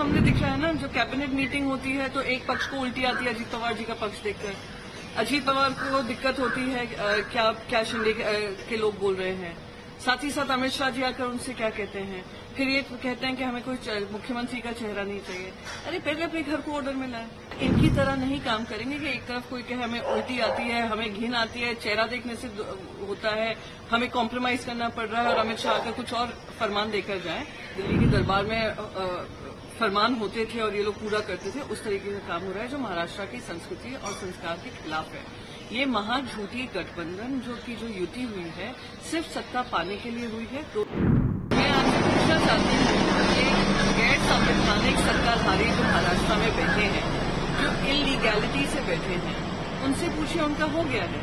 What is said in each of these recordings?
सामने दिख रहा है ना, जो कैबिनेट मीटिंग होती है तो एक पक्ष को उल्टी आती है अजीत पवार जी का पक्ष देखकर। अजीत पवार को दिक्कत होती है क्या शिंदे के लोग बोल रहे हैं। साथ ही साथ अमित शाह जी आकर उनसे क्या कहते हैं, फिर ये कहते हैं कि हमें कोई मुख्यमंत्री का चेहरा नहीं चाहिए। अरे पहले अपने घर को ऑर्डर मिला है। इनकी तरह नहीं काम करेंगे कि एक तरफ कोई कहे हमें उल्टी आती है, हमें घिन आती है, चेहरा देखने से होता है, हमें कॉम्प्रोमाइज करना पड़ रहा है और अमित शाह आकर कुछ और फरमान देकर जाए। दिल्ली के दरबार में फरमान होते थे और ये लोग पूरा करते थे, उस तरीके का काम हो रहा है जो महाराष्ट्र की संस्कृति और संस्कार के खिलाफ है। ये महाझूठी गठबंधन जो युति हुई है सिर्फ सत्ता पाने के लिए हुई है। तो मैं आपसे पूछना चाहती हूँ कि गैर संवैधानिक सत्ताधारी जो महाराष्ट्र में बैठे हैं, जो इलीगैलिटी से बैठे हैं, उनसे पूछिए उनका हो गया है।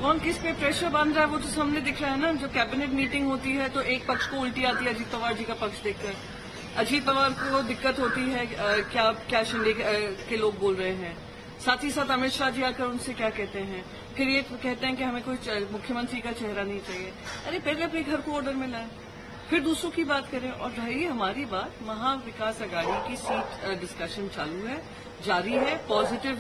कौन किस पे प्रेशर बांध रहा है वो तो सामने दिख रहा है ना। जो कैबिनेट मीटिंग होती है तो एक पक्ष को उल्टी आती है अजीत पवार जी का पक्ष देखकर। अजीत पवार को दिक्कत होती है क्या शिंदे के लोग बोल रहे हैं। साथ ही साथ अमित शाह जी आकर उनसे क्या कहते हैं, फिर ये कहते हैं कि हमें कोई मुख्यमंत्री का चेहरा नहीं चाहिए। अरे पहले अपने घर को ऑर्डर मिला है, फिर दूसरों की बात करें। और रही हमारी बात, महाविकास आघाड़ी की सीट डिस्कशन चालू है, जारी है, पॉजिटिव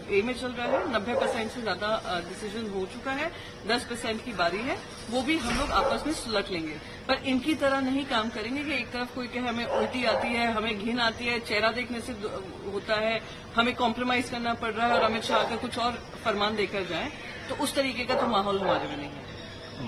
वे में चल रहा है। 90% से ज्यादा डिसीजन हो चुका है, 10% की बारी है, वो भी हम लोग आपस में सुलट लेंगे। पर इनकी तरह नहीं काम करेंगे कि एक तरफ कोई कहे हमें उल्टी आती है, हमें घिन आती है, चेहरा देखने से होता है, हमें कॉम्प्रोमाइज करना पड़ रहा है और अमित शाह का कुछ और फरमान देकर जाए। तो उस तरीके का तो माहौल हमारे में नहीं है।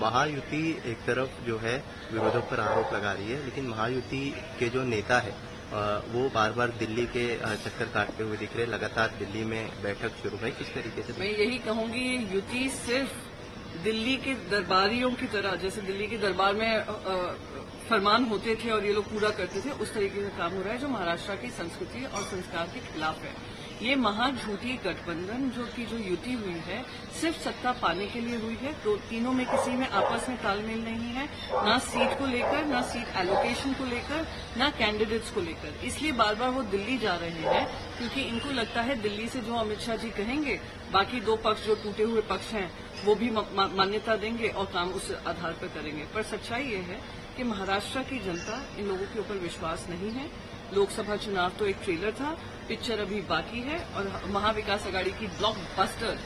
महायुति एक तरफ जो है विरोधों पर आरोप लगा रही है, लेकिन महायुति के जो नेता है वो बार बार दिल्ली के चक्कर काटते हुए दिख रहे। लगातार दिल्ली में बैठक शुरू है, किस तरीके से? मैं यही कहूंगी, युति सिर्फ दिल्ली के दरबारियों की तरह, जैसे दिल्ली के दरबार में फरमान होते थे और ये लोग पूरा करते थे, उस तरीके का काम हो रहा है जो महाराष्ट्र की संस्कृति और संस्कार के खिलाफ है। ये महाझूठी गठबंधन जो युति हुई है सिर्फ सत्ता पाने के लिए हुई है। तो तीनों में किसी में आपस में तालमेल नहीं है, ना सीट को लेकर, ना सीट एलोकेशन को लेकर, ना कैंडिडेट्स को लेकर। इसलिए बार बार वो दिल्ली जा रहे हैं क्योंकि इनको लगता है दिल्ली से जो अमित शाह जी कहेंगे, बाकी दो पक्ष जो टूटे हुए पक्ष हैं वो भी मान्यता देंगे और काम उस आधार पर करेंगे। पर सच्चाई ये है कि महाराष्ट्र की जनता इन लोगों के ऊपर विश्वास नहीं है। लोकसभा चुनाव तो एक ट्रेलर था, पिक्चर अभी बाकी है और महाविकास आघाड़ी की ब्लॉकबस्टर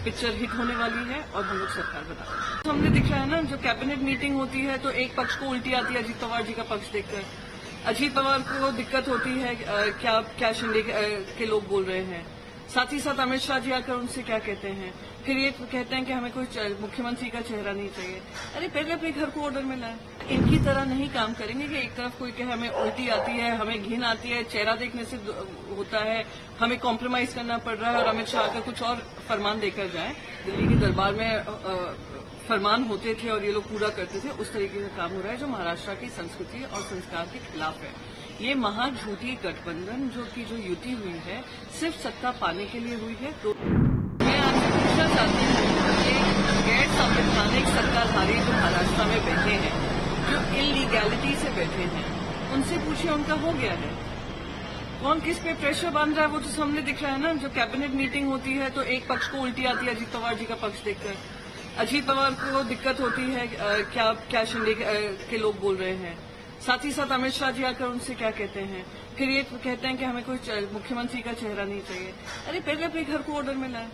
पिक्चर हिट होने वाली है और हम लोग सरकार बना रहे हैं। सामने दिख रहा है ना, जो कैबिनेट मीटिंग होती है तो एक पक्ष को उल्टी आती है अजीत पवार जी का पक्ष देखकर। अजीत पवार को दिक्कत होती है क्या शिंदे के लोग बोल रहे हैं। साथ ही साथ अमित शाह जी आकर उनसे क्या कहते हैं, फिर ये कहते हैं कि हमें कोई मुख्यमंत्री का चेहरा नहीं चाहिए। अरे पहले अपने घर को ऑर्डर मिला है। इनकी तरह नहीं काम करेंगे कि एक तरफ कोई कहे हमें उल्टी आती है, हमें घिन आती है, चेहरा देखने से होता है, हमें कॉम्प्रोमाइज करना पड़ रहा है और अमित शाह का कुछ और फरमान देकर जाए। दिल्ली के दरबार में फरमान होते थे और ये लोग पूरा करते थे, उस तरीके का काम हो रहा है जो महाराष्ट्र की संस्कृति और संस्कार के खिलाफ है। ये महाझूठी गठबंधन जो युति हुई है सिर्फ सत्ता पाने के लिए हुई है। तो मैं आपसे पूछना चाहती हूँ कि गैर संवैधानिक सत्ताधारी जो महाराष्ट्र में बैठे हैं, जो इलीगैलिटी से बैठे हैं, उनसे पूछिए उनका हो गया है। कौन किस पे प्रेशर बांध रहा है वो तो सामने दिख रहा है ना। जो कैबिनेट मीटिंग होती है तो एक पक्ष को उल्टी आती है अजीत पवार जी का पक्ष देखकर। अजीत पवार को दिक्कत होती है क्या शिंदे के लोग बोल रहे हैं। साथ ही साथ अमित शाह जी आकर उनसे क्या कहते हैं, फिर ये कहते हैं कि हमें कोई मुख्यमंत्री का चेहरा नहीं चाहिए। अरे पहले अपने घर को ऑर्डर मिला है,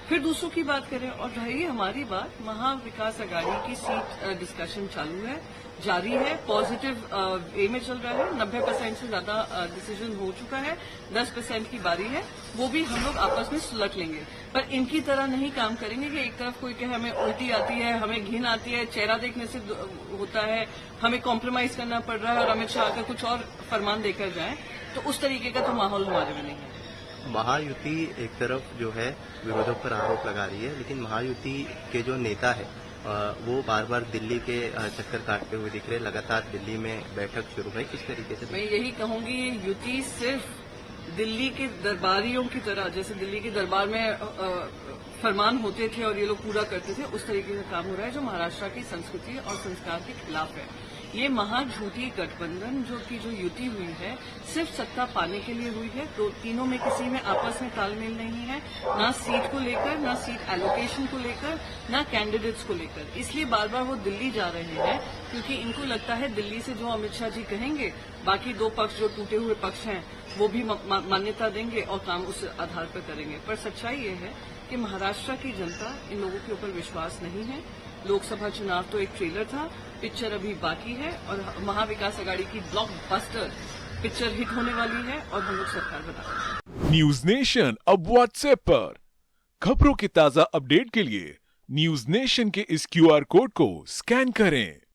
फिर दूसरों की बात करें। और रही हमारी बात, महाविकास आघाड़ी की सीट डिस्कशन चालू है, जारी है, पॉजिटिव वे में चल रहा है। 90% से ज्यादा डिसीजन हो चुका है, 10% की बारी है, वो भी हम लोग आपस में सुलट लेंगे। पर इनकी तरह नहीं काम करेंगे कि एक तरफ कोई कहे हमें उल्टी आती है, हमें घिन आती है, चेहरा देखने से होता है, हमें कॉम्प्रोमाइज करना पड़ रहा है और अमित शाह का कुछ और फरमान देकर जाए। तो उस तरीके का तो माहौल हमारे में नहीं है। महायुति एक तरफ जो है विरोधों पर आरोप लगा रही है, लेकिन महायुति के जो नेता है वो बार बार दिल्ली के चक्कर काटते हुए दिख रहे। लगातार दिल्ली में बैठक शुरू है, किस तरीके से? मैं यही कहूंगी, युति सिर्फ दिल्ली के दरबारियों की तरह, जैसे दिल्ली के दरबार में फरमान होते थे और ये लोग पूरा करते थे, उस तरीके का काम हो रहा है जो महाराष्ट्र की संस्कृति और संस्कार के खिलाफ है। ये महाझूठी गठबंधन जो युति हुई है सिर्फ सत्ता पाने के लिए हुई है। तो तीनों में किसी में आपस में तालमेल नहीं है, ना सीट को लेकर, ना सीट एलोकेशन को लेकर, ना कैंडिडेट्स को लेकर। इसलिए बार बार वो दिल्ली जा रहे हैं क्योंकि इनको लगता है दिल्ली से जो अमित शाह जी कहेंगे बाकी दो पक्ष जो टूटे हुए पक्ष हैं वो भी मान्यता देंगे और काम उस आधार पर करेंगे। पर सच्चाई ये है कि महाराष्ट्र की जनता इन लोगों के ऊपर विश्वास नहीं है। लोकसभा चुनाव तो एक ट्रेलर था, पिक्चर अभी बाकी है और महाविकास आघाड़ी की ब्लॉकबस्टर पिक्चर हिट होने वाली है और हम लोग सरकार बना रहे हैं। न्यूज नेशन अब व्हाट्सएप पर खबरों के ताजा अपडेट के लिए न्यूज नेशन के इस QR कोड को स्कैन करें।